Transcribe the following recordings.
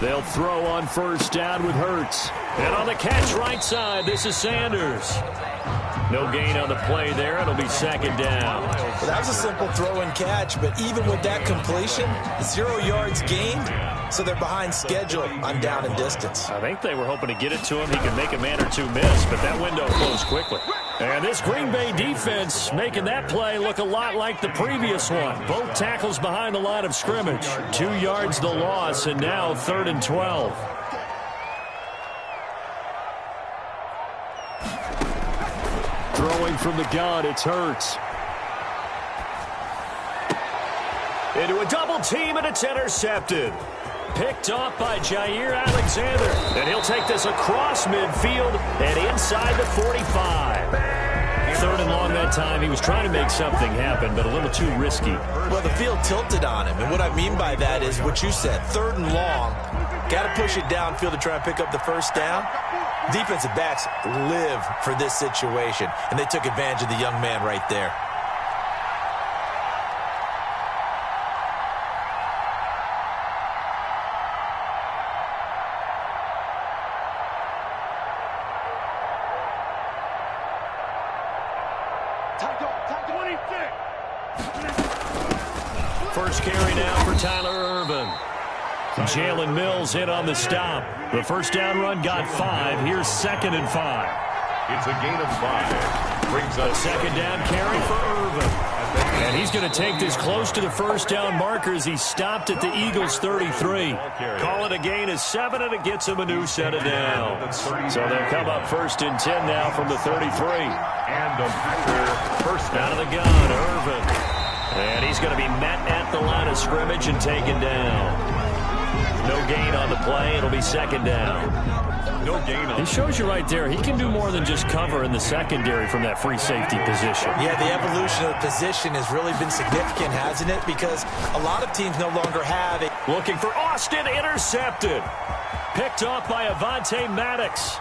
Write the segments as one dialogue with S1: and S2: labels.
S1: They'll throw on first down with Hurts. And on the catch right side, this is Sanders. No gain on the play there. It'll be second down.
S2: Well, that was a simple throw and catch, but even with that completion, 0 yards gained, so they're behind schedule on down and distance.
S1: I think they were hoping to get it to him. He could make a man or two miss, but that window closed quickly. And this Green Bay defense making that play look a lot like the previous one. Both tackles behind the line of scrimmage. 2 yards the loss, and now 3rd and 12. Throwing from the gun, it's Hurts. Into a double team, and it's intercepted. Picked off by Jair Alexander. And he'll take this across midfield and inside the 45. 3rd and long that time. He was trying to make something happen, but a little too risky.
S2: Well, the field tilted on him, and what I mean by that is what you said. 3rd and long. Got to push it downfield to try and pick up the first down. Defensive backs live for this situation, and they took advantage of the young man right there.
S1: First carry now for Tyler Ervin. Jalen Mills in on the stop. The first down run got 5. Here's 2nd and 5.
S3: It's a gain of 5. Brings
S1: a second down carry for Ervin. And he's going to take this close to the first down markers. He stopped at the Eagles' 33. Call it a gain of 7, and it gets him a new set of downs. So they'll come up 1st and 10 now from the 33.
S3: And the Packer first
S1: out of the gun, Ervin. And he's going to be met at the line of scrimmage and taken down. No gain on the play. It'll be 2nd down.
S3: No gain on.
S1: He shows you right there. He can do more than just cover in the secondary from that free safety position.
S2: Yeah, the evolution of the position has really been significant, hasn't it? Because a lot of teams no longer have it.
S1: Looking for Austin, intercepted. Picked off by Avonte Maddox.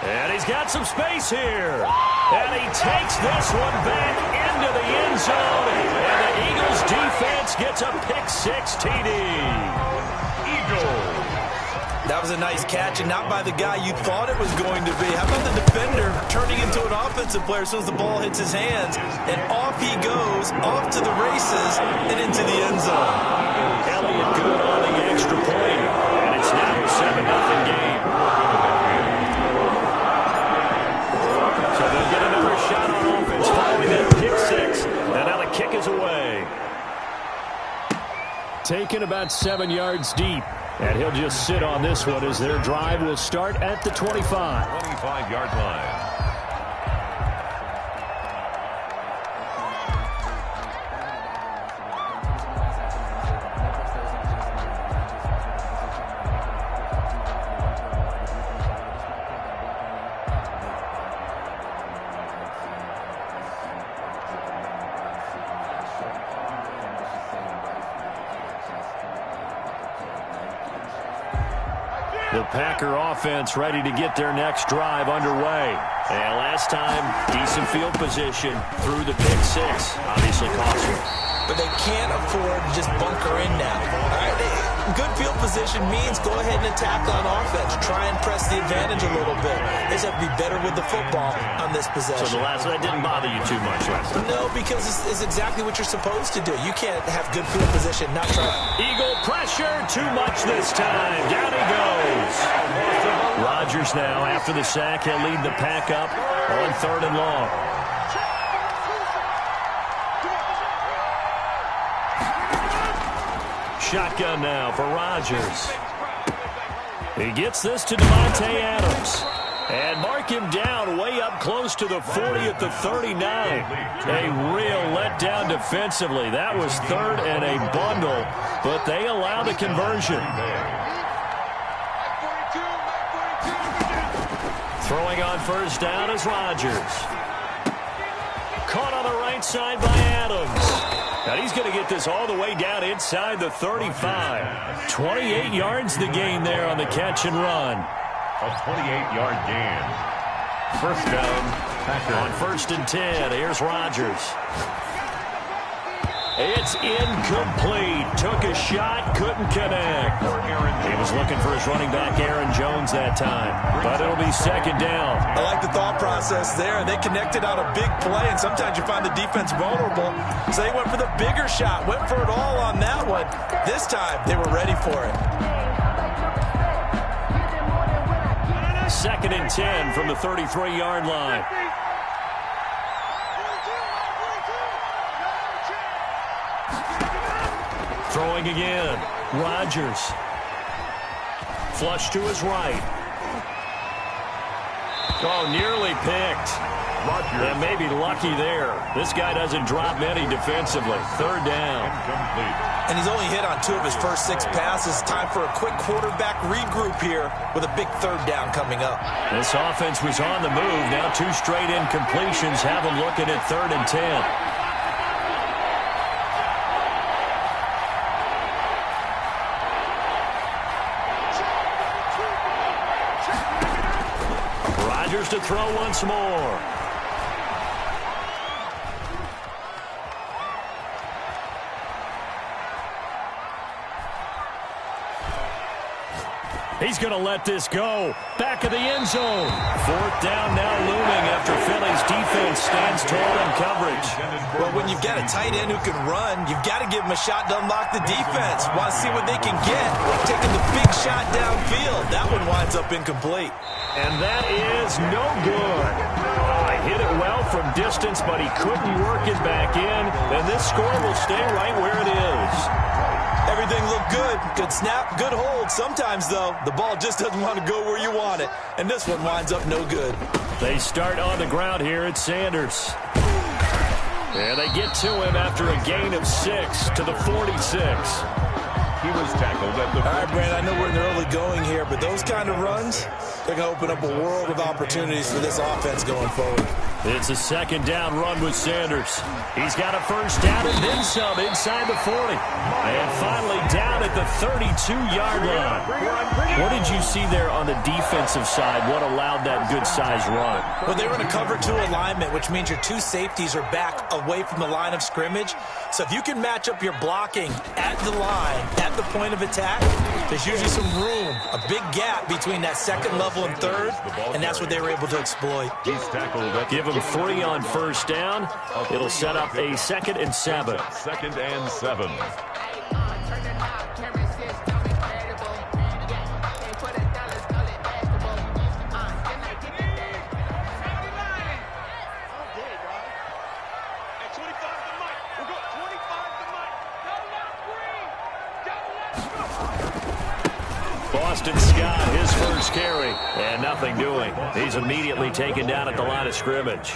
S1: And he's got some space here. And he takes this one back into the end zone. And the Eagles defense gets a pick-6 TD.
S3: Eagles.
S2: That was a nice catch, and not by the guy you thought it was going to be. How about the defender turning into an offensive player as soon as the ball hits his hands? And off he goes, off to the races, and into the end zone.
S1: Elliott good on the extra point. And it's now a 7-0 game. So they'll get another shot on offense following that pick-6. And now the kick is away. Taken about 7 yards deep. And he'll just sit on this one as their drive will start at the 25.
S3: 25-yard line.
S1: The Packer offense ready to get their next drive underway. And last time, decent field position through the pick-6. Obviously costly.
S2: But they can't afford to just bunker in now. All right, good field position means go ahead and attack on offense. Try and press the advantage a little bit. They just have to be better with the football on this possession.
S1: So the last one didn't bother you too much last time?
S2: No, because it's exactly what you're supposed to do. You can't have good field position, not try.
S1: Eagle pressure, too much this time. Down he goes. Rodgers now, after the sack, he'll lead the pack up on 3rd and long. Shotgun now for Rodgers. He gets this to Devontae Adams. And mark him down way up close to the 40 at the 39. A real letdown defensively. That was 3rd and a bundle, but they allow the conversion. Throwing on first down is Rodgers. Caught on the right side by Adams. And he's going to get this all the way down inside the 35. 28 yards the gain there on the catch and run.
S3: A 28-yard gain. First down, Packers.
S1: On 1st and 10, here's Rodgers. It's incomplete. Took a shot, couldn't connect. He was looking for his running back, Aaron Jones, that time. But it'll be 2nd down.
S2: I like the thought process there. They connected on a big play, and sometimes you find the defense vulnerable. So they went for the bigger shot, went for it all on that one. This time, they were ready for it.
S1: 2nd and 10 from the 33-yard line. Throwing again. Rodgers. Flush to his right. Oh, nearly picked.
S3: Rodgers.
S1: And maybe lucky there. This guy doesn't drop many defensively. 3rd down.
S3: Incomplete.
S2: And he's only hit on 2 of his first 6 passes. Time for a quick quarterback regroup here with a big 3rd down coming up.
S1: This offense was on the move. Now 2 straight incompletions have them looking at 3rd and 10. Rodgers to throw once more. He's going to let this go. Back of the end zone. 4th down now looming after Philly's defense stands tall in coverage.
S2: Well, when you've got a tight end who can run, you've got to give him a shot to unlock the defense. Want to see what they can get. Taking the big shot downfield. That one winds up incomplete.
S1: And that is no good. Hit it well from distance, but he couldn't work it back in. And this score will stay right where it is.
S2: Everything looked good. Good snap, good hold. Sometimes, though, the ball just doesn't want to go where you want it. And this one winds up no good.
S1: They start on the ground here at Sanders. And they get to him after a gain of 6 to the 46.
S3: He was tackled at the...
S2: All right, Brad, I know we're in the early going here, but those kind of runs, they're going to open up a world of opportunities for this offense going forward.
S1: It's a 2nd down run with Sanders. He's got a 1st down and then some inside the 40. And finally down at the 32-yard line. What did you see there on the defensive side? What allowed that good-sized run?
S2: Well, they were in a cover 2 alignment, which means your 2 safeties are back away from the line of scrimmage. So if you can match up your blocking at the line, at the point of attack, there's usually some room, a big gap between that 2nd level and 3rd, and that's what they were able to exploit.
S3: He's tackled at
S1: Give him 3 on 1st down. It'll set up a 2nd and 7.
S3: 2nd and 7.
S1: Boston Scott, his first carry, and nothing doing. He's immediately taken down at the line of scrimmage.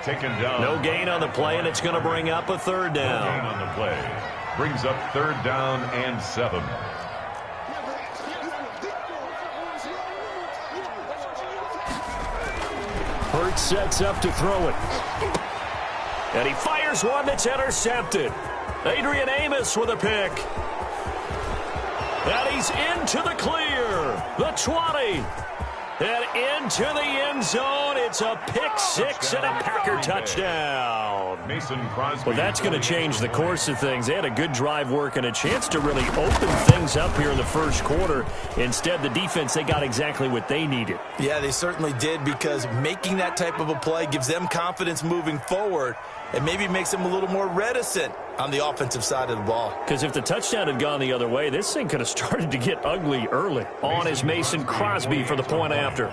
S3: Taken down.
S1: No gain on the play, and it's going to bring up a 3rd down.
S3: No gain on the play. Brings up 3rd down and 7.
S1: Hurts sets up to throw it. And he fires one that's intercepted. Adrian Amos with a pick. And he's into the clear. The 20. And into the end zone. It's a pick 6 and a Packer touchdown.
S3: Mason Crosby.
S1: Well, that's going to change the course of things. They had a good drive work and a chance to really open things up here in the first quarter. Instead, the defense, they got exactly what they needed.
S2: Yeah, they certainly did, because making that type of a play gives them confidence moving forward and maybe makes them a little more reticent on the offensive side of the ball.
S1: Because if the touchdown had gone the other way, this thing could have started to get ugly early. On is Mason Crosby for the point after.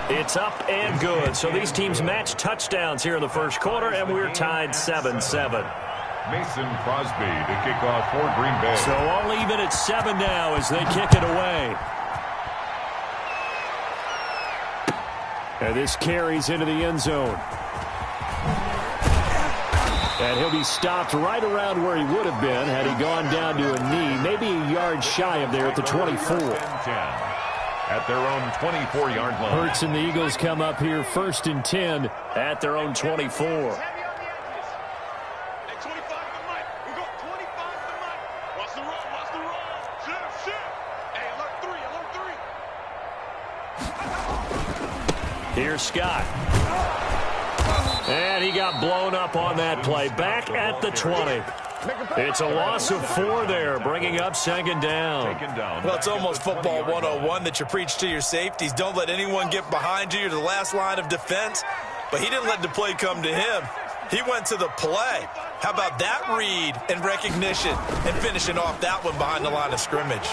S1: It's up and good. So these teams match touchdowns here in the first quarter, and we're tied 7-7.
S3: Mason Crosby to kick off for Green Bay.
S1: So all even at 7 now as they kick it away. And this carries into the end zone. And he'll be stopped right around where he would have been had he gone down to a knee, maybe a yard shy of there at the 24.
S3: At their own 24-yard line.
S1: Hurts and the Eagles come up here 1st and 10 at their own 24. Here's Scott. And he got blown up on that play. Back at the 20. It's a loss of 4 there, bringing up second down.
S2: Well, it's almost football 101 that you preach to your safeties. Don't let anyone get behind you. You're the last line of defense. But he didn't let the play come to him. He went to the play. How about that read and recognition and finishing off that one behind the line of scrimmage?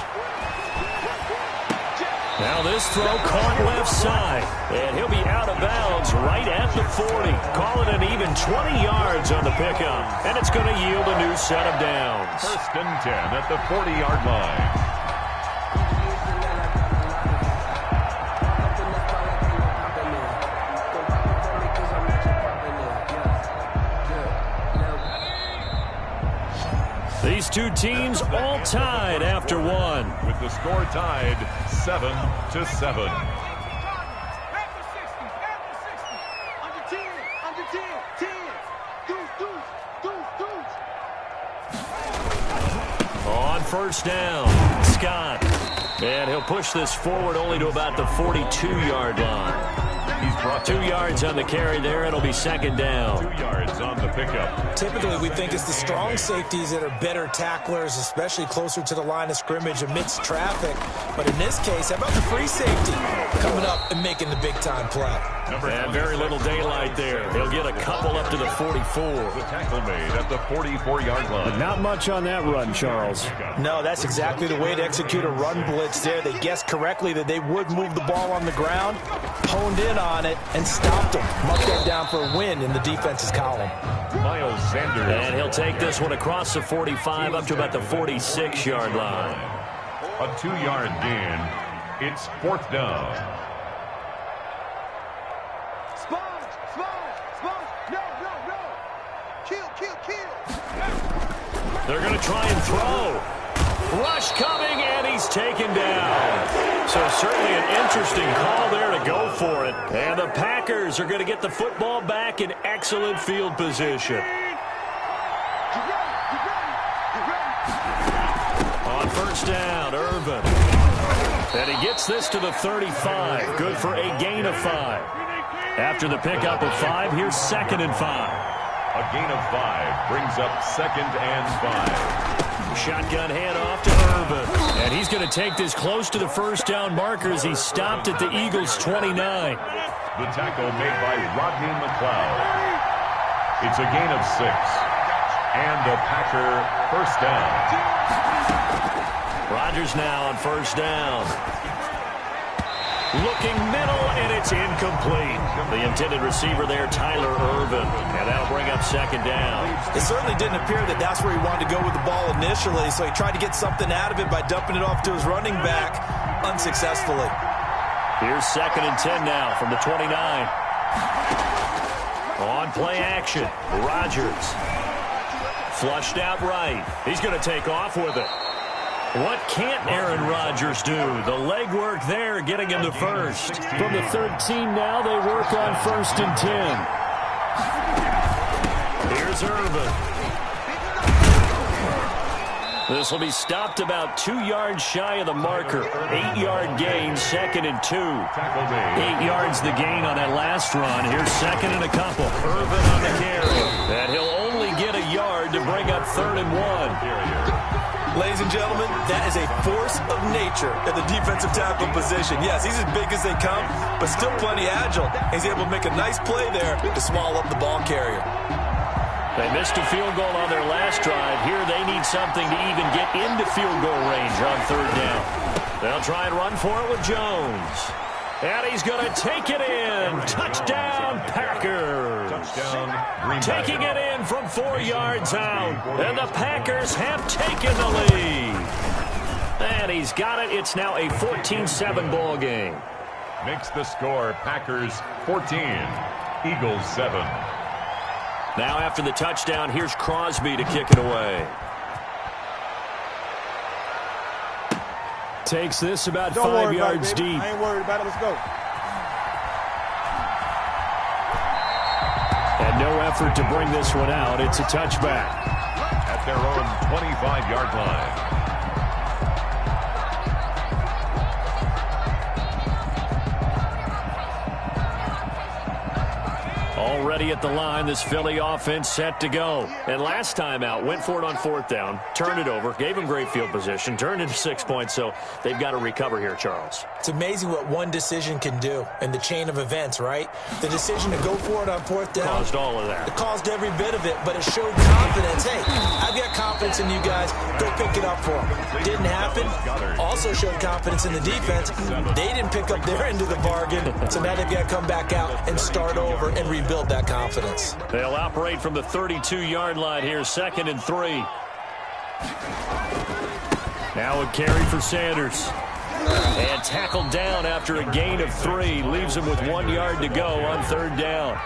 S1: Now this throw caught left side, and he'll be out of bounds right at the 40. Call it an even 20 yards on the pickup, and it's going to yield a new set of downs.
S3: 1st and 10 at the 40-yard line.
S1: These two teams all tied after one.
S3: With the score tied 7-7.
S1: On 1st down, Scott. And he'll push this forward only to about the 42-yard line.
S3: He's brought
S1: 2 yards on the carry there. It'll be second down.
S3: 2 yards on the pickup.
S2: Typically, we think it's the strong safeties that are better tacklers, especially closer to the line of scrimmage amidst traffic. But in this case, how about the free safety coming up and making the big-time play?
S1: And very little daylight there. He'll get a couple up to the 44.
S3: The tackle made at the 44-yard line.
S4: But not much on that run, Charles.
S2: No, that's exactly the way to execute a run blitz there. They guessed correctly that they would move the ball on the ground, honed in on it, and stopped them. Mark that down for a win in the defense's column.
S3: Miles Sanders.
S1: And he'll take this one across the 45 up to about the 46-yard line.
S3: A 2-yard gain. It's 4th down.
S1: They're going to try and throw. Rush coming, and he's taken down. So certainly an interesting call there to go for it. And the Packers are going to get the football back in excellent field position. On 1st down, Irvin. And he gets this to the 35. Good for a gain of 5. After the pickup of 5, here's 2nd and 5.
S3: A gain of 5 brings up 2nd and 5.
S1: Shotgun handoff to Irvin. And he's going to take this close to the 1st down marker as he stopped at the Eagles' 29.
S3: The tackle made by Rodney McLeod. It's a gain of 6. And the Packer 1st down.
S1: Rodgers now on 1st down. Looking middle, and it's incomplete. The intended receiver there, Tyler Irvin. And that'll bring up 2nd down.
S2: It certainly didn't appear that that's where he wanted to go with the ball initially, so he tried to get something out of it by dumping it off to his running back unsuccessfully.
S1: Here's 2nd and 10 now from the 29. On play action, Rodgers. Flushed out right. He's going to take off with it. What can't Aaron Rodgers do? The legwork there getting him to 1st.
S4: From the 13 now, they work on 1st and 10.
S1: Here's Irvin. This will be stopped about 2 yards shy of the marker. 8-yard gain, 2nd and 2. 8 yards the gain on that last run. Here's 2nd and a couple. Irvin on the carry. And he'll only get a yard to bring up 3rd and 1.
S2: Ladies and gentlemen, that is a force of nature at the defensive tackle position. Yes, he's as big as they come, but still plenty agile. He's able to make a nice play there to swallow up the ball carrier.
S1: They missed a field goal on their last drive. Here they need something to even get into field goal range on 3rd down. They'll try and run for it with Jones. And he's going to take it in. Touchdown, Packers.
S3: Touchdown, Green Bay.
S1: Taking it in from 4 yards out. And the Packers have taken the lead. And he's got it. It's now a 14-7 ball game.
S3: Makes the score Packers 14, Eagles 7.
S1: Now after the touchdown, here's Crosby to kick it away.
S4: Takes this about 5 yards deep.
S5: I ain't worried about it. Let's go.
S4: And no effort to bring this one out. It's a touchback.
S3: At their own 25-yard line.
S4: Already at the line, this Philly offense set to go. And last time out, went for it on 4th down, turned it over, gave them great field position, turned into 6 points, so they've got to recover here, Charles.
S2: It's amazing what one decision can do in the chain of events, right? The decision to go for it on 4th down.
S4: Caused all of that.
S2: It caused every bit of it, but it showed confidence. Hey, I've got confidence in you guys. Go pick it up for them. Didn't happen. Also showed confidence in the defense. They didn't pick up their end of the bargain, so now they've got to come back out and start over and rebuild that confidence.
S4: They'll operate from the 32-yard line here, 2nd and 3. Now a carry for Sanders. And tackled down after a gain of 3. Leaves him with 1 yard to go on 3rd down.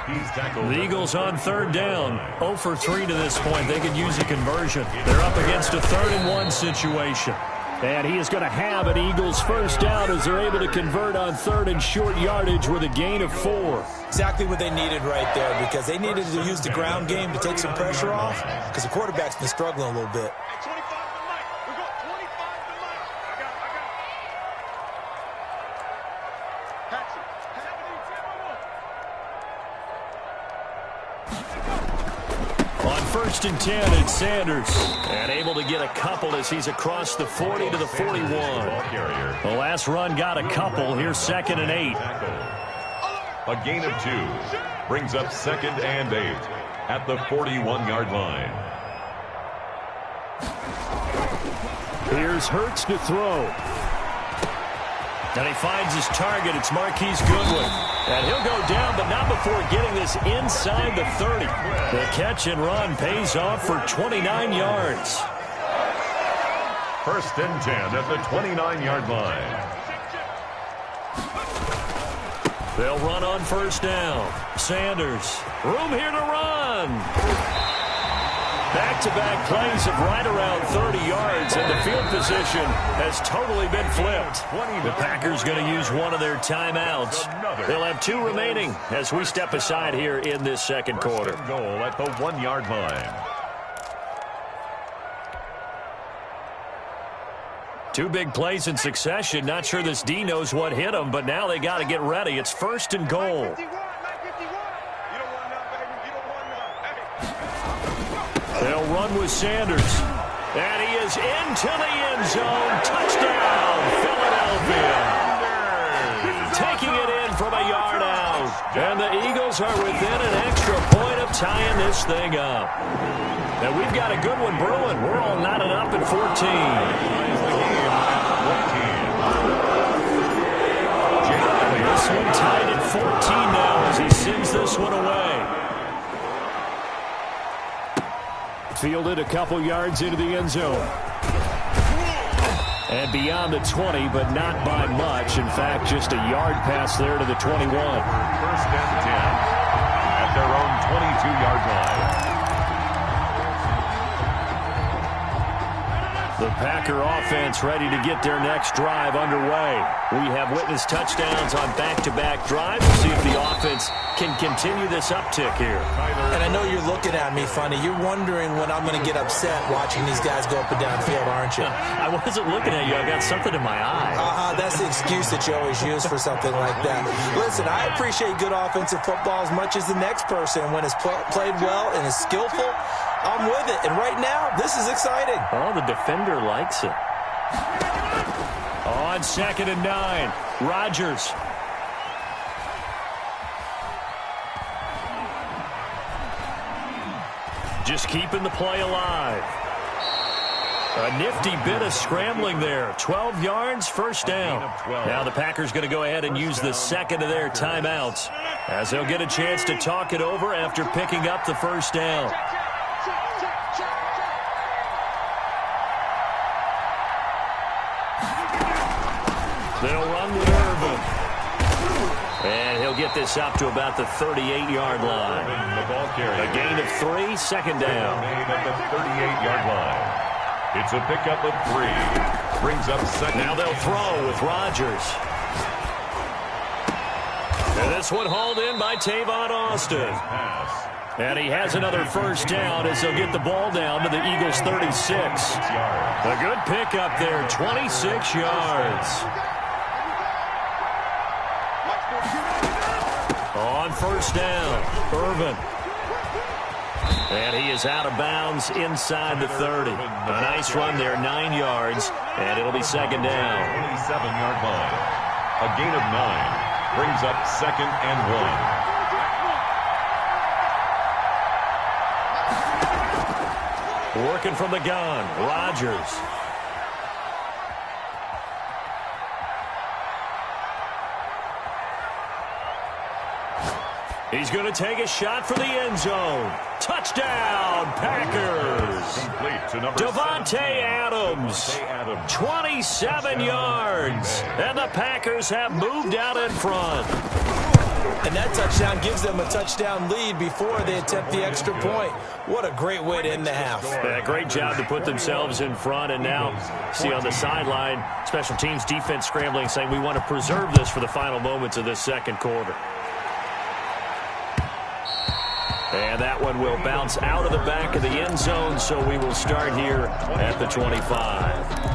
S4: The Eagles on 3rd down. 0 for 3 to this point. They could use a conversion. They're up against a 3rd and 1 situation. And he is going to have an Eagles first down as they're able to convert on 3rd and short yardage with a gain of 4.
S2: Exactly what they needed right there, because they needed to use the ground game to take some pressure off, because the quarterback's been struggling a little bit.
S4: On 1st and 10, it's Sanders. And able to get a couple as he's across the 40 to the 41. The last run got a couple. Here's 2nd and 8.
S3: A gain of 2 brings up 2nd and 8 at the 41-yard line.
S4: Here's Hurts to throw. And he finds his target. It's Marquise Goodwin. And he'll go down, but not before getting this inside the 30. The catch and run pays off for 29 yards.
S3: 1st and 10 at the 29-yard line.
S4: They'll run on 1st down. Sanders, room here to run. Back-to-back plays of right around 30 yards, and the field position has totally been flipped. The Packers going to use one of their timeouts. They'll have 2 remaining as we step aside here in this 2nd quarter.
S3: Goal at the 1-yard line.
S4: 2 big plays in succession. Not sure this D knows what hit him, but now they got to get ready. It's 1st and goal. They'll run with Sanders. And he is into the end zone. Touchdown, Philadelphia. Taking it in from a yard out. And the Eagles are within an extra point of tying this thing up. And we've got a good one brewing. We're all knotted up at 14. This one tied at 14 now as he sends this one away. Fielded a couple yards into the end zone. And beyond the 20, but not by much. In fact, just a yard pass there to the 21.
S3: 1st and 10 at their own 22-yard line.
S4: The Packer offense ready to get their next drive underway. We have witnessed touchdowns on back-to-back drives. We'll see if the offense can continue this uptick here.
S2: And I know you're looking at me funny. You're wondering when I'm going to get upset watching these guys go up and down field, aren't you?
S4: I wasn't looking at you. I got something in my eye.
S2: That's the excuse that you always use for something like that. Listen, I appreciate good offensive football as much as the next person. When it's played well and is skillful, I'm with it. And right now, this is exciting.
S4: Oh, the defender likes it. On 2nd and 9, Rodgers. Just keeping the play alive. A nifty bit of scrambling there. 12 yards, 1st down. Now the Packers going to go ahead and use the 2nd of their timeouts as they'll get a chance to talk it over after picking up the 1st down. They'll run with Irvin. And he'll get this up to about the 38-yard line. A gain of 3, 2nd down.
S3: At the 38-yard line. It's a pickup of 3. Brings up 2nd.
S4: Now they'll throw with Rodgers. And this one hauled in by Tavon Austin. And he has another 1st down as they'll get the ball down to the Eagles' 36. A good pickup there, 26 yards. On first down, Irvin. And he is out of bounds inside the 30. A nice run there, 9 yards, and it'll be second down.
S3: 27-yard line. A gain of 9 brings up 2nd and 1.
S4: Working from the gun, Rodgers. He's going to take a shot for the end zone. Touchdown, Packers.
S3: Complete to number
S4: Davante Adams, 27 yards. And the Packers have moved out in front.
S2: And that touchdown gives them a touchdown lead before they attempt the extra point. What a great way to end the half.
S4: Yeah, great job to put themselves in front. And now, see on the sideline, special teams defense scrambling, saying we want to preserve this for the final moments of this second quarter. And that one will bounce out of the back of the end zone, so we will start here at the 25.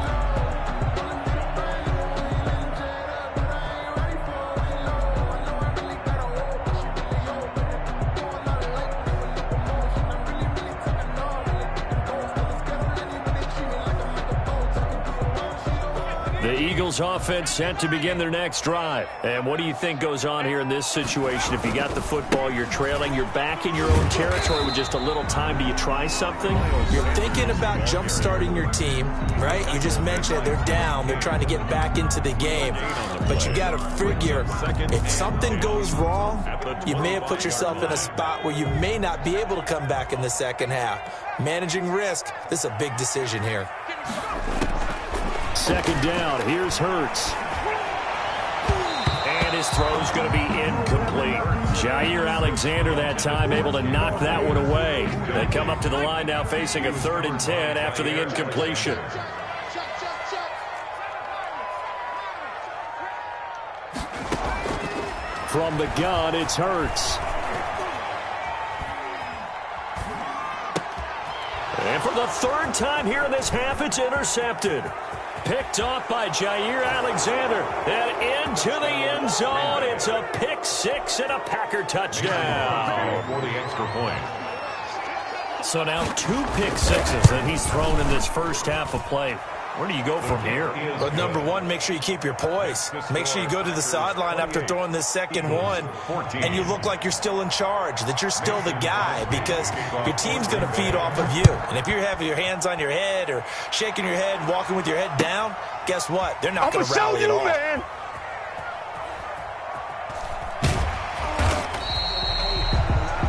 S4: The Eagles offense set to begin their next drive. And what do you think goes on here in this situation? If you got the football, you're trailing, you're back in your own territory with just a little time. Do you try something?
S2: You're thinking about jump-starting your team, right? You just mentioned they're down. They're trying to get back into the game. But you got to figure, if something goes wrong, you may have put yourself in a spot where you may not be able to come back in the second half. Managing risk, this is a big decision here.
S4: Second down, here's Hurts. And his throw's going to be incomplete. Jair Alexander that time able to knock that one away. They come up to the line now facing a 3rd and 10 after the incompletion. From the gun, it's Hurts. And for the 3rd time here in this half, it's intercepted. Picked off by Jair Alexander. And into the end zone. It's a pick 6 and a Packer touchdown.
S3: For the extra point.
S4: So now 2 pick 6s that he's thrown in this first half of play. Where do you go from here?
S2: Well, number one, make sure you keep your poise. Make sure you go to the sideline after throwing this second one, and you look like you're still in charge, that you're still the guy, because your team's going to feed off of you. And if you're having your hands on your head or shaking your head, walking with your head down, guess what? They're not going to rally at all.
S5: Man.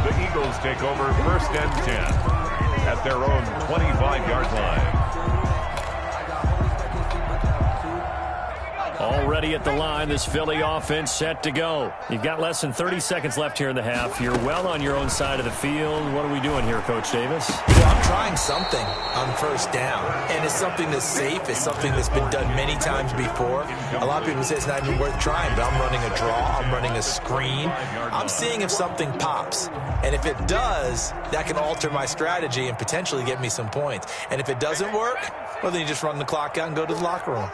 S3: The Eagles take over 1st and 10 at their own 25-yard line.
S4: Already at the line, this Philly offense set to go. You've got less than 30 seconds left here in the half. You're well on your own side of the field. What are we doing here, Coach Davis?
S2: Well, I'm trying something on first down, and it's something that's safe. It's something that's been done many times before. A lot of people say it's not even worth trying, but I'm running a draw. I'm running a screen. I'm seeing if something pops, and if it does, that can alter my strategy and potentially get me some points. And if it doesn't work, well, then you just run the clock out and go to the locker room.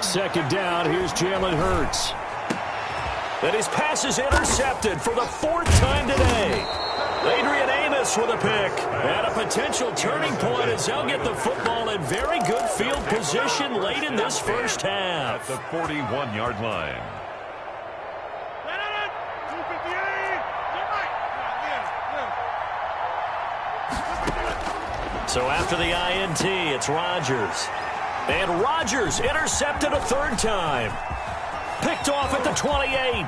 S4: Second down, here's Jalen Hurts. And his pass is intercepted for the 4th time today. Adrian Amos with a pick. And a potential turning point as they'll get the football in very good field position late in this first half.
S3: At the 41-yard line.
S4: So after the INT, it's Rodgers. And Rodgers intercepted a 3rd time. Picked off at the 28.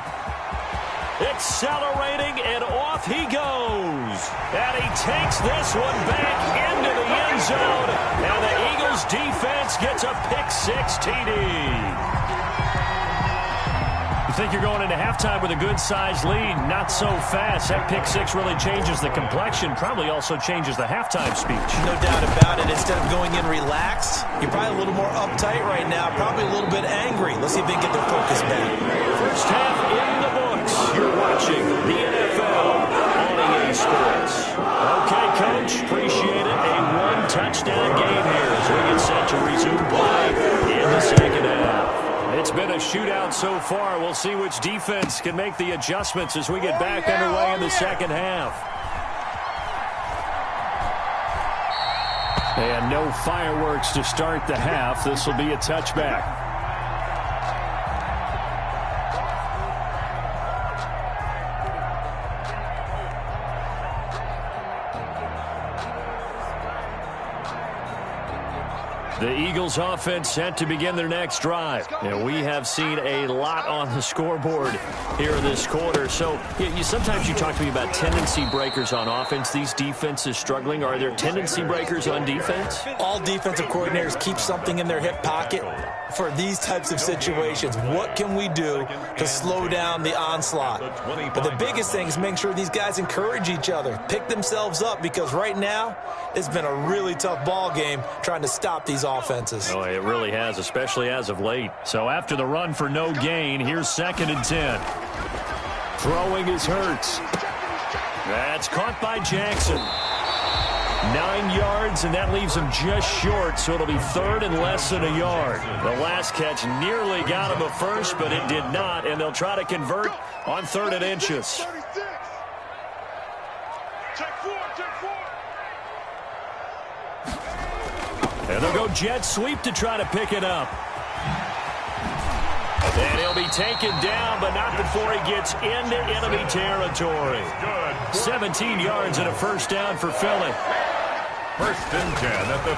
S4: Accelerating, and off he goes. And he takes this one back into the end zone. And the Eagles defense gets a pick 6 TD. You think you're going into halftime with a good-sized lead? Not so fast. That pick 6 really changes the complexion. Probably also changes the halftime speech.
S2: No doubt about it. Instead of going in relaxed, you're probably a little more uptight right now. Probably a little bit angry. Let's see if they can get their focus back.
S4: First half in the books. You're watching the NFL on EA Sports. Okay, Coach. Appreciate it. A 1-touchdown game here as we get set to resume play
S1: It's been a shootout so far. We'll see which defense can make the adjustments as we get back underway in the second half. And no fireworks to start the half. This will be a touchback. The Eagles offense set to begin their next drive. And we have seen a lot on the scoreboard here in this quarter. So sometimes you talk to me about tendency breakers on offense. These defenses struggling. Are there tendency breakers on defense?
S2: All defensive coordinators keep something in their hip pocket for these types of situations. What can we do to slow down the onslaught? But the biggest thing is making sure these guys encourage each other, pick themselves up, because right now it's been a really tough ball game trying to stop these offenses.
S1: Oh, it really has, especially as of late. So after the run for no gain, here's 2nd and 10. Throwing is Hurts. That's caught by Jackson. 9 yards, and that leaves him just short, so it'll be 3rd and less than a yard. The last catch nearly got him a first, but it did not, and they'll try to convert on 3rd and inches. And they'll go jet sweep to try to pick it up. And he'll be taken down, but not before he gets into enemy territory. 17 yards and a first down for Philly.
S3: 1st and 10 at the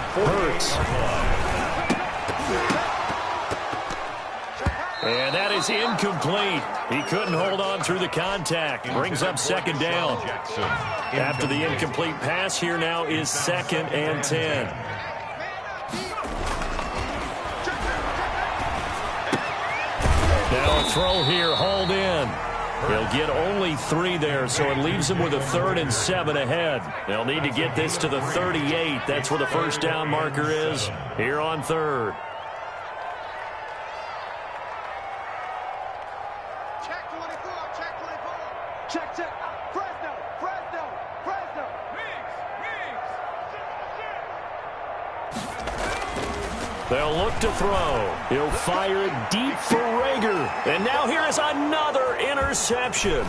S3: 40.
S1: And that is incomplete. He couldn't hold on through the contact. Brings up 2nd down. After the incomplete pass, here now is 2nd and 10. Now a throw here, hauled in. He'll get only 3 there, so it leaves him with a 3rd and 7 ahead. They'll need to get this to the 38. That's where the first down marker is here on 3rd.
S5: Check 24, check 24. Check, check. Fresno.
S1: They'll look to throw. He'll fire it deep for Rager. And now here is another interception.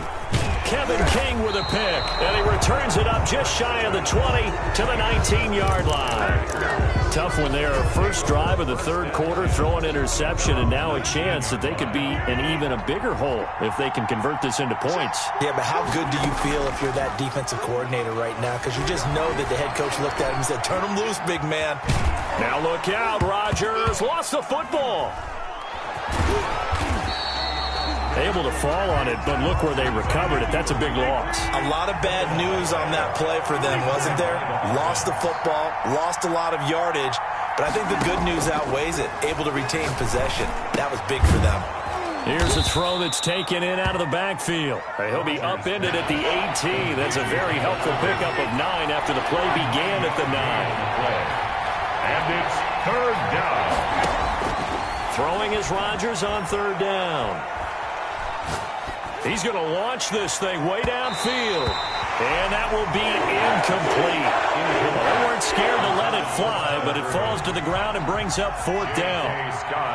S1: Kevin King with a pick. And he returns it up just shy of the 20 to the 19-yard line. Tough one there. First drive of the 3rd quarter, throw an interception, and now a chance that they could be in even a bigger hole if they can convert this into points.
S2: Yeah, but how good do you feel if you're that defensive coordinator right now? Because you just know that the head coach looked at him and said, turn him loose, big man.
S1: Now look out, Rodgers lost the football. Able to fall on it, but look where they recovered it. That's a big loss.
S2: A lot of bad news on that play for them, wasn't there? Lost the football, lost a lot of yardage, but I think the good news outweighs it. Able to retain possession. That was big for them.
S1: Here's a throw that's taken in out of the backfield. He'll be upended at the 18. That's a very helpful pickup of 9 after the play began at the 9.
S3: And it's 3rd down.
S1: Throwing is Rodgers on 3rd down. He's going to launch this thing way downfield. And that will be incomplete. They weren't scared to let it fly, but it falls to the ground and brings up 4th down.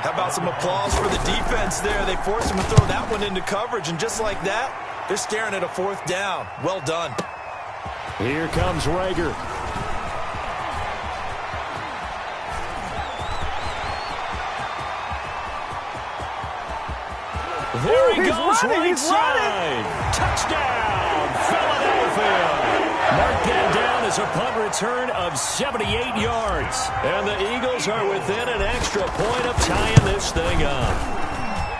S2: How about some applause for the defense there? They forced him to throw that one into coverage, and just like that, they're staring at a 4th down. Well done.
S1: Here comes Rager. There he goes, right side. Touchdown, Philadelphia. Mark that down as a punt return of 78 yards. And the Eagles are within an extra point of tying this thing up.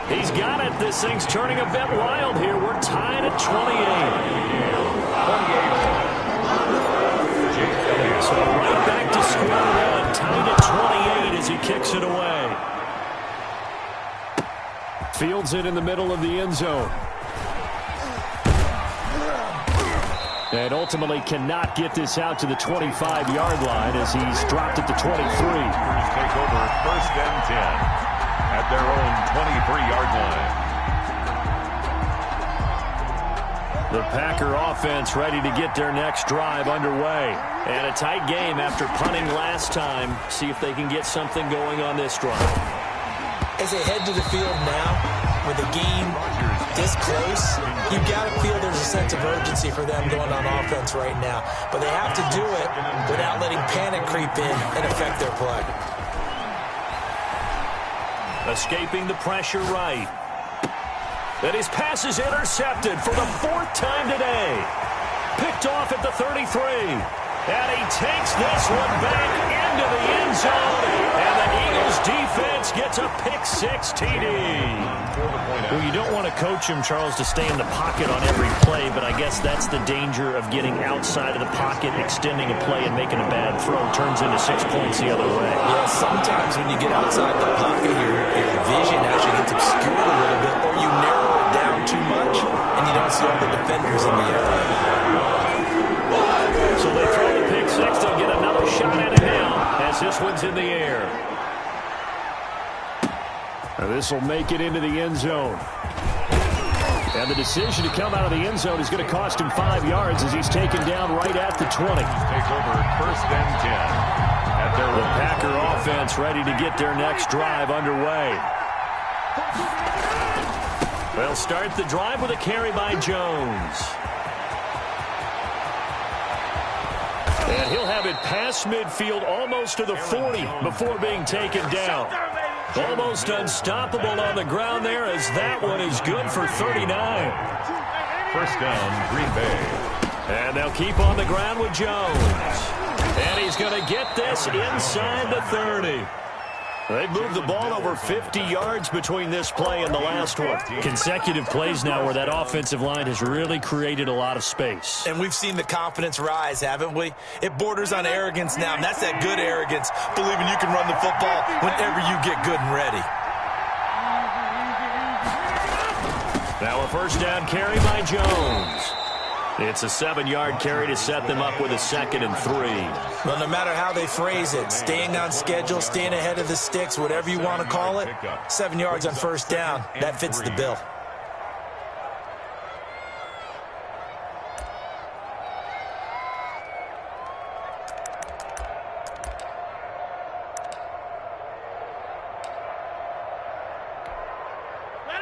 S1: He's got it. This thing's turning a bit wild here. We're tied at 28. So right back to square one, tied at 28 as he kicks it away. Fields it in the middle of the end zone. And ultimately cannot get this out to the 25-yard line as he's dropped it to 23.
S3: Take over 1st and 10 at their own 23-yard line.
S1: The Packer offense ready to get their next drive underway. And a tight game after punting last time. See if they can get something going on this drive.
S2: As they head to the field now, with the game this close, you've got to feel there's a sense of urgency for them going on offense right now. But they have to do it without letting panic creep in and affect their play.
S1: Escaping the pressure right. And his pass is intercepted for the 4th time today. Picked off at the 33. And he takes this one back into the end zone. And the Eagles defense gets a pick-6 TD. Well, you don't want to coach him, Charles, to stay in the pocket on every play, but I guess that's the danger of getting outside of the pocket, extending a play, and making a bad throw. Turns into 6 points the other way.
S2: Yeah, sometimes when you get outside the pocket, your vision actually gets obscured a little bit, or you narrow it down too much, and you don't see all the defenders in the area.
S1: So they throw the pick-6. They'll get another shot at it now as this one's in the air. This will make it into the end zone. And the decision to come out of the end zone is going to cost him 5 yards as he's taken down right at the 20.
S3: Take over 1st and 10. At their
S1: The Packer offense ready to get their next drive underway. They'll start the drive with a carry by Jones. And he'll have it past midfield almost to the 40 before being taken down. Almost unstoppable on the ground there as that one is good for 39.
S3: 1st down, Green Bay.
S1: And they'll keep on the ground with Jones. And he's going to get this inside the 30. They've moved the ball over 50 yards between this play and the last one. Consecutive plays now where that offensive line has really created a lot of space.
S2: And we've seen the confidence rise, haven't we? It borders on arrogance now, and that's that good arrogance, believing you can run the football whenever you get good and ready.
S1: Now a 1st down carry by Jones. It's a 7-yard carry to set them up with a 2nd and 3.
S2: Well, no matter how they phrase it, staying on schedule, staying ahead of the sticks, whatever you want to call it, 7 yards on 1st down, that fits the bill.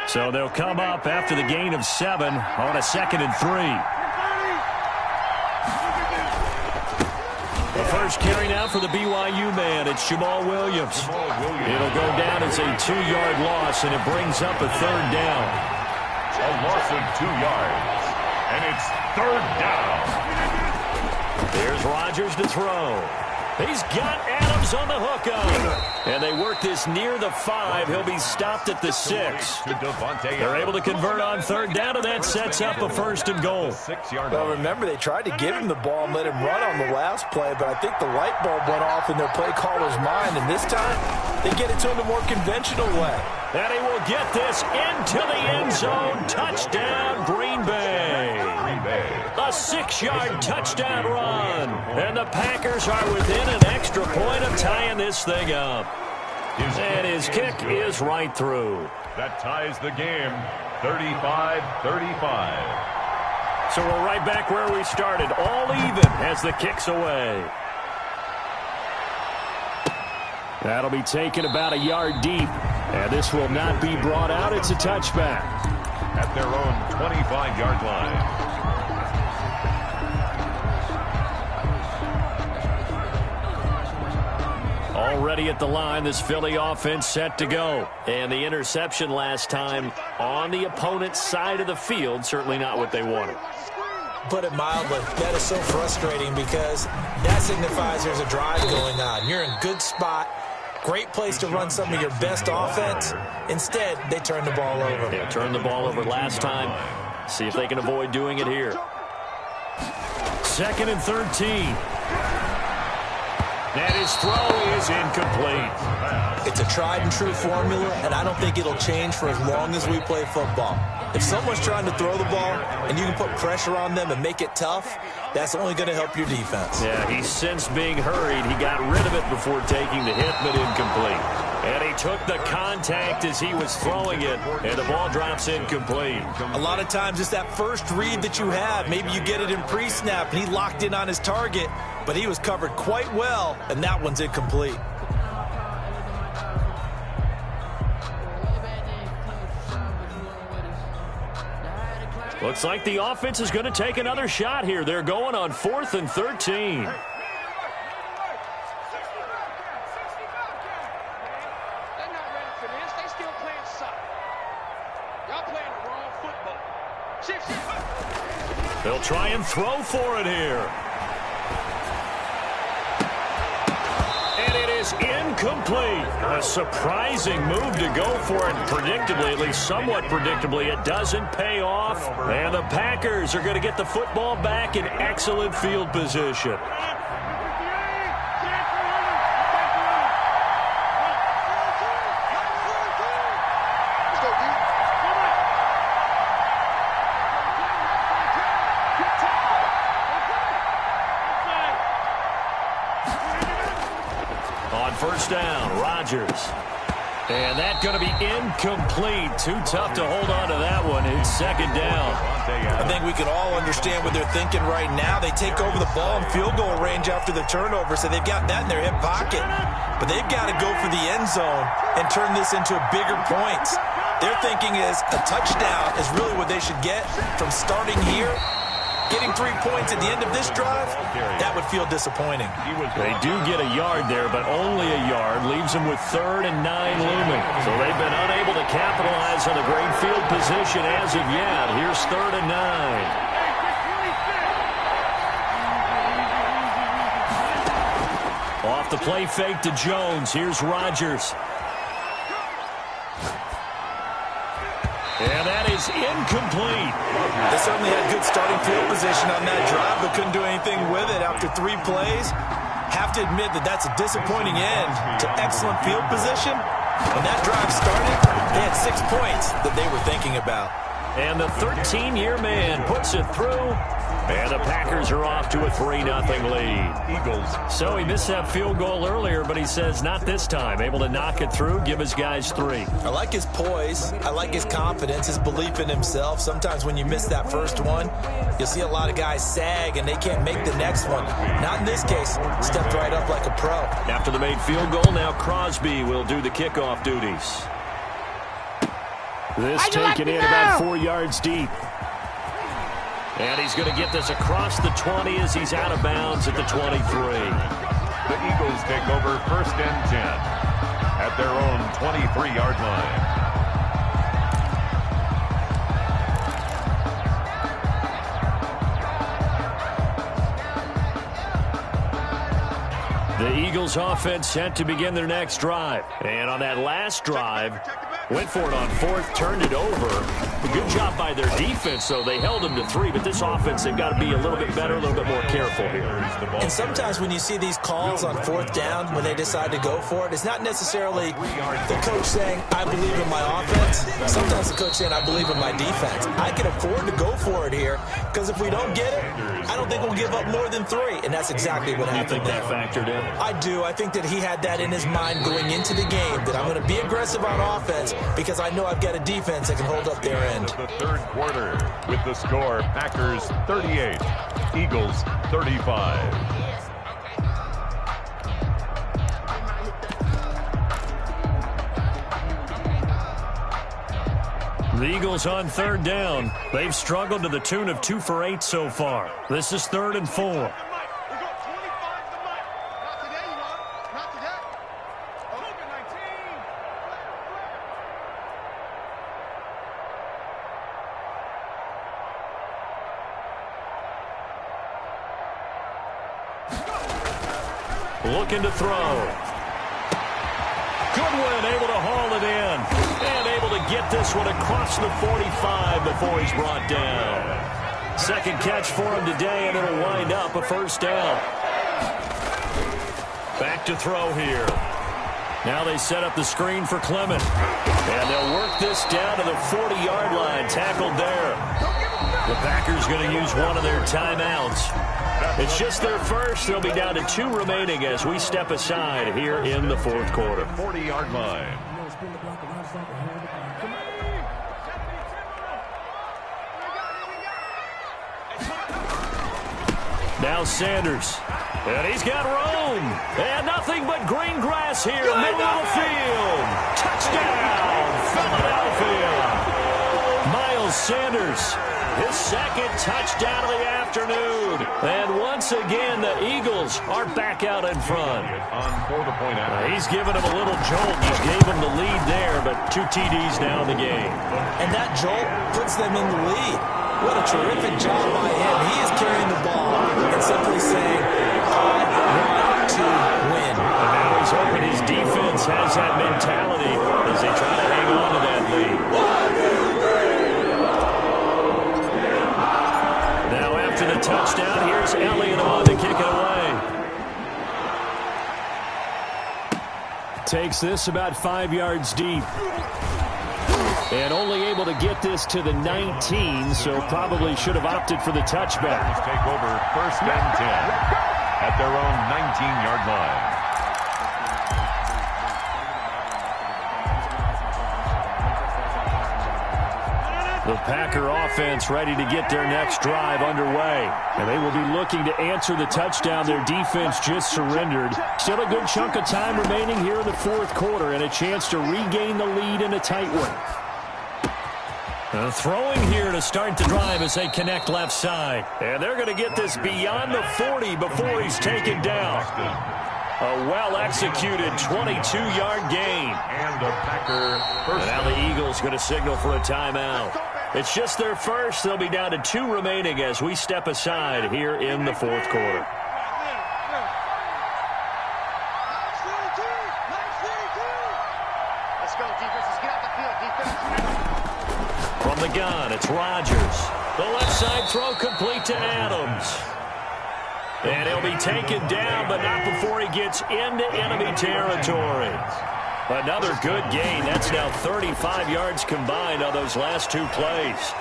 S1: So they'll come up after the gain of 7 on a 2nd and 3. The first carry now for the BYU man. It's Jamal Williams. It'll go down as a 2-yard loss, and it brings up a 3rd down.
S3: A loss of 2 yards. And it's 3rd down.
S1: Here's Rodgers to throw. He's got Adams on the hook up. And they work this near the 5. He'll be stopped at the 6. They're able to convert on 3rd down, and that sets up a 1st and goal.
S2: Well, remember, they tried to give him the ball and let him run on the last play, but I think the light bulb went off in their play caller's mind, and this time they get it to him a more conventional way.
S1: And he will get this into the end zone. Touchdown, Green Bay. A 6-yard touchdown run. And the Packers are within an extra point of tying this thing up. And his kick is right through.
S3: That ties the game, 35-35.
S1: So we're right back where we started, all even as the kick's away. That'll be taken about a yard deep. And this will not be brought out. It's a touchback.
S3: At their own 25-yard line.
S1: Already at the line, this Philly offense set to go. And the interception last time on the opponent's side of the field, certainly not what they wanted.
S2: Put it mildly, that is so frustrating because that signifies there's a drive going on. You're in a good spot, great place to run some of your best offense. Instead, they turn the ball over.
S1: They turned the ball over last time. See if they can avoid doing it here. 2nd and 13. And his throw is incomplete.
S2: It's a tried-and-true formula, and I don't think it'll change for as long as we play football. If someone's trying to throw the ball and you can put pressure on them and make it tough, that's only going to help your defense.
S1: Yeah, he sensed being hurried. He got rid of it before taking the hit, but incomplete. And he took the contact as he was throwing it, and the ball drops incomplete.
S2: A lot of times it's that first read that you have. Maybe you get it in pre-snap, and he locked in on his target, but he was covered quite well, and that one's incomplete.
S1: Looks like the offense is going to take another shot here. They're going on 4th and 13.
S5: They're not ready for this. They still playing soccer. Y'all playing the wrong football. Shift.
S1: They'll try and throw for it here. And it is incomplete. A surprising move to go for it. Predictably, at least somewhat predictably, it doesn't pay off. And the Packers are going to get the football back in excellent field position. On first down, Rodgers. And that's going to be incomplete. Too tough to hold on to that one. It's second down.
S2: I think we can all understand what they're thinking right now. They take over the ball in field goal range after the turnover, so they've got that in their hip pocket. But they've got to go for the end zone and turn this into bigger points. Their thinking is a touchdown is really what they should get from starting here. Getting 3 points at the end of this drive, that would feel disappointing.
S1: They do get a yard there, but only a yard. Leaves them with 3rd and 9 looming. So they've been unable to capitalize on a great field position as of yet. Here's 3rd and 9. Off the play fake to Jones. Here's Rodgers. And that is incomplete.
S2: They certainly had good starting field position on that drive, but couldn't do anything with it after 3 plays. Have to admit that that's a disappointing end to excellent field position. When that drive started, they had 6 points that they were thinking about.
S1: And the 13-year man puts it through. And the Packers are off to a 3-0 lead.
S3: Eagles.
S1: So he missed that field goal earlier, but he says not this time. Able to knock it through, give his guys 3.
S2: I like his poise. I like his confidence, his belief in himself. Sometimes when you miss that first one, you'll see a lot of guys sag and they can't make the next one. Not in this case. Stepped right up like a pro.
S1: After the made field goal, now Crosby will do the kickoff duties. This taken in about 4 yards deep. And he's going to get this across the 20 as he's out of bounds at the 23.
S3: The Eagles take over 1st and 10 at their own 23-yard line.
S1: The Eagles offense set to begin their next drive. And on that last drive, went for it on 4th, turned it over. A good job by their defense, though. They held them to 3, but this offense, they've got to be a little bit better, a little bit more careful here.
S2: And sometimes when you see these calls on 4th down, when they decide to go for it, it's not necessarily the coach saying, I believe in my offense. Sometimes the coach saying, I believe in my defense. I can afford to go for it here, because if we don't get it, I don't think we'll give up more than 3. And that's exactly what happened there.
S1: You think that factored in?
S2: I do. I think that he had that in his mind going into the game, that I'm going to be aggressive on offense because I know I've got a defense that can hold up their end.
S3: The third quarter with the score, Packers 38, Eagles 35.
S1: The Eagles on 3rd down. They've struggled to the tune of 2 for 8 so far. This is 3rd and 4. Looking to throw. Goodwin able to haul it in. And able to get this one across the 45 before he's brought down. Second catch for him today, and it'll wind up a 1st down. Back to throw here. Now they set up the screen for Clement. And they'll work this down to the 40-yard line. Tackled there. The Packers going to use one of their timeouts. It's just their first. They'll be down to 2 remaining as we step aside here in the 4th quarter.
S3: 40-yard line.
S1: Now Sanders. And he's got room. And nothing but green grass here, middle of the field. Touchdown, Philadelphia. Miles Sanders. His second touchdown of the afternoon. And once again, the Eagles are back out in front. He's given him a little jolt. Just gave him the lead there, but 2 TDs now in the game.
S2: And that jolt puts them in the lead. What a terrific job by him. He is carrying the ball and simply saying, I want to win.
S1: And now he's hoping his defense has that mentality as they try to hang on to that lead. Now after the touchdown, here's Elliott on to kick it away. Takes this about 5 yards deep. And only able to get this to the 19, so probably should have opted for the touchback.
S3: Take over 1st and 10 at their own 19-yard line.
S1: The Packer offense ready to get their next drive underway. And they will be looking to answer the touchdown their defense just surrendered. Still a good chunk of time remaining here in the 4th quarter and a chance to regain the lead in a tight one. Throwing here to start the drive as they connect left side. And they're going to get this beyond the 40 before he's taken down. A well-executed 22-yard gain.
S3: And the Packer first.
S1: And now the Eagles going to signal for a timeout. It's just their first. They'll be down to 2 remaining as we step aside here in the 4th quarter.
S5: Let's go, defense. Let's get out the field, defense.
S1: From the gun, it's Rodgers. The left side throw complete to Adams. And he'll be taken down, but not before he gets into enemy territory. Another good gain. That's now 35 yards combined on those last 2 plays.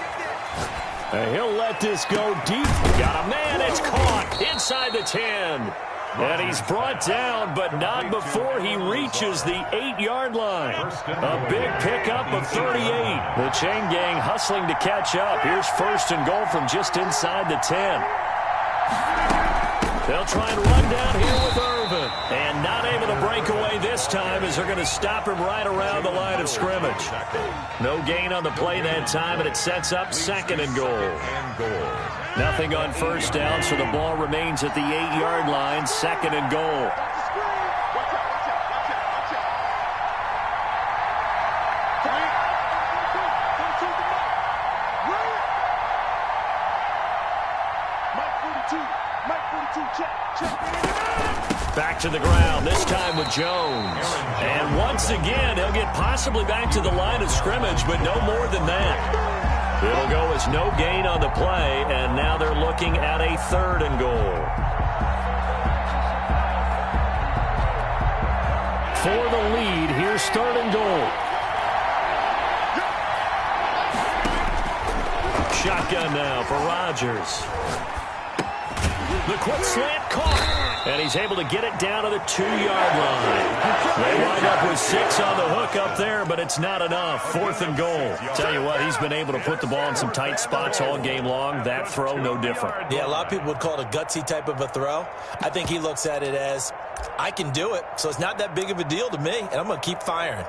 S1: And he'll let this go deep. Got a man. It's caught inside the 10. And he's brought down, but not before he reaches the 8-yard line. A big pickup of 38. The chain gang hustling to catch up. Here's 1st and goal from just inside the 10. They'll try and run down here with Irvin. And not able to break away this time as they're going to stop him right around the line of scrimmage. No gain on the play that time, and it sets up 2nd and goal. Nothing on 1st down, so the ball remains at the 8-yard line, 2nd and goal. Back to the ground, this time with Jones. And once again, he'll get possibly back to the line of scrimmage, but no more than that. It'll go as no gain on the play, and now they're looking at a 3rd and goal. For the lead, here's 3rd and goal. Shotgun now for Rodgers. The quick slant caught. And he's able to get it down to the 2-yard line. They wind up with 6 on the hook up there, but it's not enough. 4th and goal. Tell you what, he's been able to put the ball in some tight spots all game long. That throw, no different.
S2: Yeah, a lot of people would call it a gutsy type of a throw. I think he looks at it as, I can do it, so it's not that big of a deal to me, and I'm going to keep firing.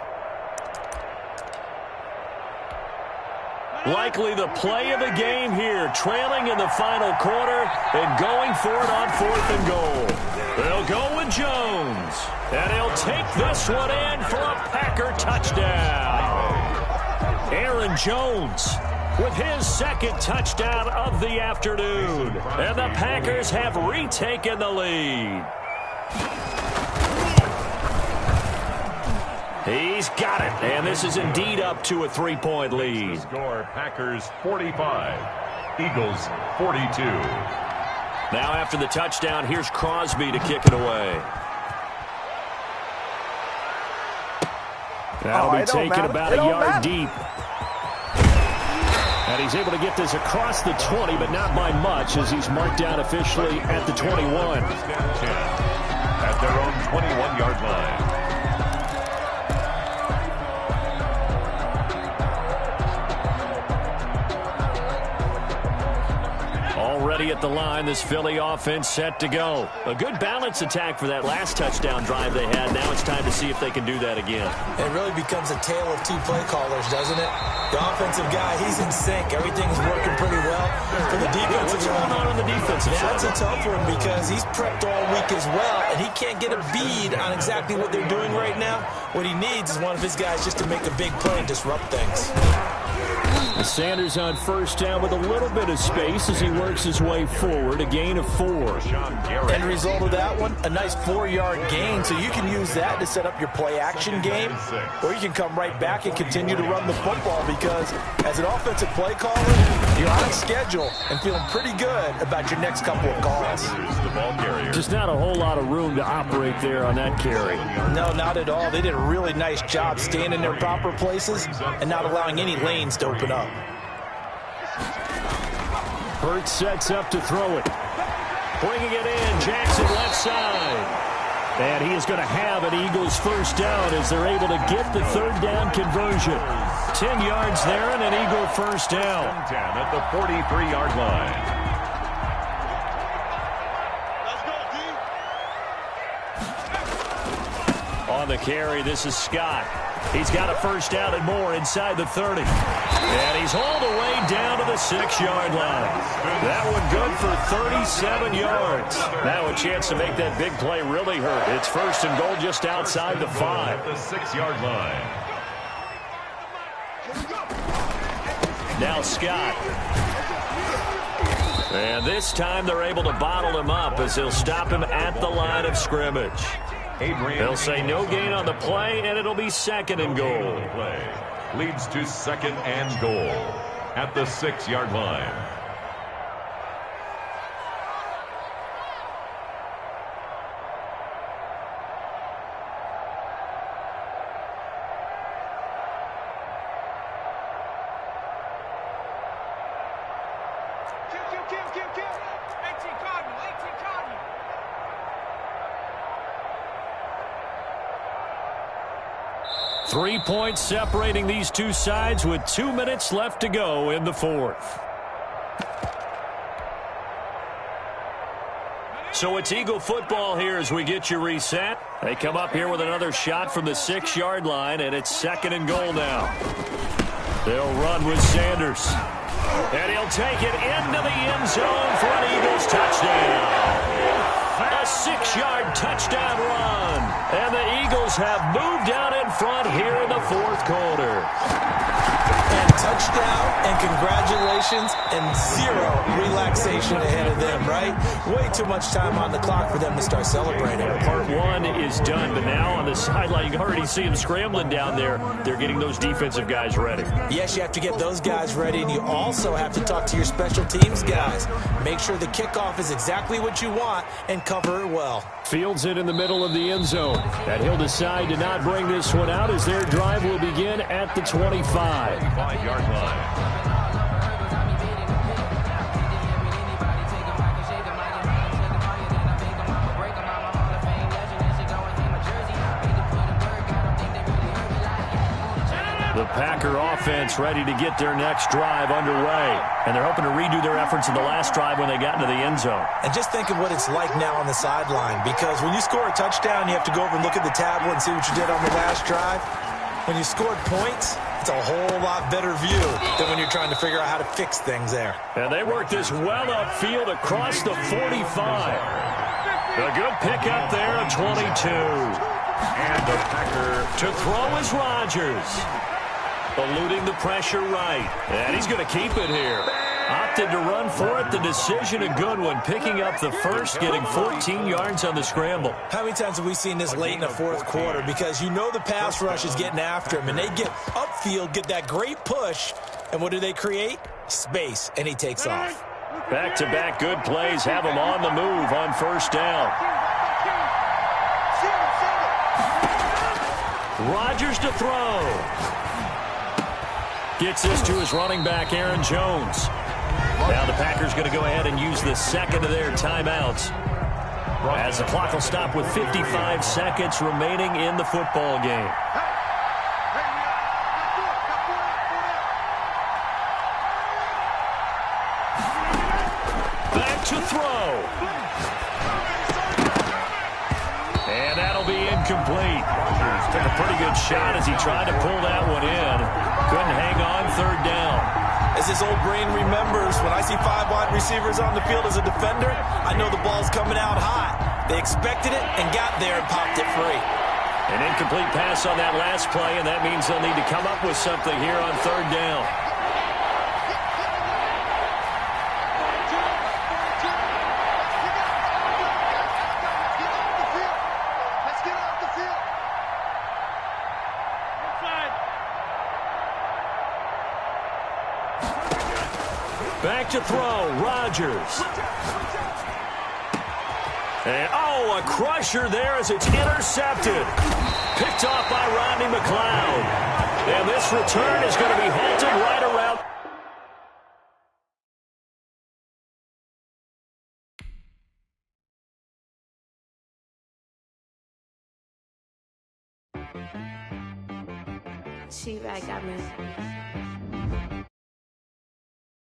S1: Likely the play of the game here, trailing in the final quarter and going for it on 4th and goal. They'll go with Jones, and he'll take this one in for a Packer touchdown. Aaron Jones with his 2nd touchdown of the afternoon, and the Packers have retaken the lead. He's got it, and this is indeed up to a 3-point lead.
S3: Score, Packers 45, Eagles 42.
S1: Now after the touchdown, here's Crosby to kick it away. That'll be taken about a yard deep. And he's able to get this across the 20, but not by much, as he's marked down officially at the 21.
S3: At their own 21-yard line.
S1: ready at the line. This Philly offense set to go. A good balance attack for that last touchdown drive they had. Now it's time to see if they can do that again.
S2: It really becomes a tale of two play callers, doesn't it? The offensive guy, he's in sync. Everything's working pretty well. For the defensive
S1: what's going on the defensive side?
S2: That's a tough one because he's prepped all week as well, and he can't get a bead on exactly what they're doing right now. What he needs is one of his guys just to make a big play and disrupt things.
S1: Sanders on first down with a little bit of space as he works his way forward. A gain of 4.
S2: End result of that one, a nice 4-yard gain. So you can use that to set up your play-action game, or you can come right back and continue to run the football because as an offensive play caller, you're on schedule and feeling pretty good about your next couple of calls.
S1: Just not a whole lot of room to operate there on that carry.
S2: No, not at all. They did a really nice job staying in their proper places and not allowing any lanes to open up.
S1: Hurts sets up to throw it. Bringing it in, Jackson left side. And he is going to have an Eagles first down as they're able to get the third down conversion. 10 yards there and an Eagle first down.
S3: 10 at the 43-yard line.
S1: On the carry, this is Scott. He's got a first down and more inside the 30. And he's hauled away down to the 6-yard line. That one good for 37 yards. Now a chance to make that big play really hurt. It's first and goal just outside the 5.
S3: At the 6-yard line.
S1: Now Scott. And this time they're able to bottle him up as they'll stop him at the line of scrimmage. They'll say no gain on the play, and it'll be second and goal.
S3: Leads to second and goal at the 6-yard line.
S5: Kill. 18 Cardinal.
S1: 3 points separating these two sides with 2 minutes left to go in the fourth. So it's Eagle football here as we get you reset. They come up here with another shot from the 6-yard line, and it's second and goal now. They'll run with Sanders. And he'll take it into the end zone for an Eagles touchdown. A 6-yard touchdown run. And the Eagles have moved out in front here in the fourth quarter.
S2: And touchdown and congratulations and zero relaxation ahead of them, right? Way too much time on the clock for them to start celebrating.
S1: Part one is done, but now on the sideline, you can already see them scrambling down there. They're getting those defensive guys ready.
S2: Yes, you have to get those guys ready, and you also have to talk to your special teams guys. Make sure the kickoff is exactly what you want and cover it well.
S1: Fields it in the middle of the end zone. And he'll decide to not bring this one out as their drive will begin at the 25.
S3: 5-yard line.
S1: The Packer offense ready to get their next drive underway. And they're hoping to redo their efforts in the last drive when they got into the end zone.
S2: And just think of what it's like now on the sideline, because when you score a touchdown, you have to go over and look at the tablet and see what you did on the last drive. When you scored points, it's a whole lot better view than when you're trying to figure out how to fix things there.
S1: And they work this well upfield across the 45. A good pickup there at 22.
S3: And the Packer
S1: To throw is Rodgers. Eluding the pressure right. And he's going to keep it here. Opted to run for it. The decision a good one. Picking up the first, getting 14 yards on the scramble.
S2: How many times have we seen this late in the fourth quarter? Because you know the pass rush is getting after him, and they get upfield, get that great push, and what do they create? Space, and he takes off.
S1: Back-to-back good plays have him on the move on first down. Rodgers to throw. Gets this to his running back, Aaron Jones. Now the Packers going to go ahead and use the second of their timeouts as the clock will stop with 55 seconds remaining in the football game. Back to throw. And that'll be incomplete. Took a pretty good shot as he tried to pull that one in. Couldn't hang on third down.
S2: As his old brain remembers, when I see 5 wide receivers on the field as a defender, I know the ball's coming out hot. They expected it and got there and popped it free.
S1: An incomplete pass on that last play, and that means they'll need to come up with something here on third down. Back to throw, Rodgers. And, a crusher there as it's intercepted. Picked off by Rodney McLeod. And this return is going to be halted right around.
S6: She right got me.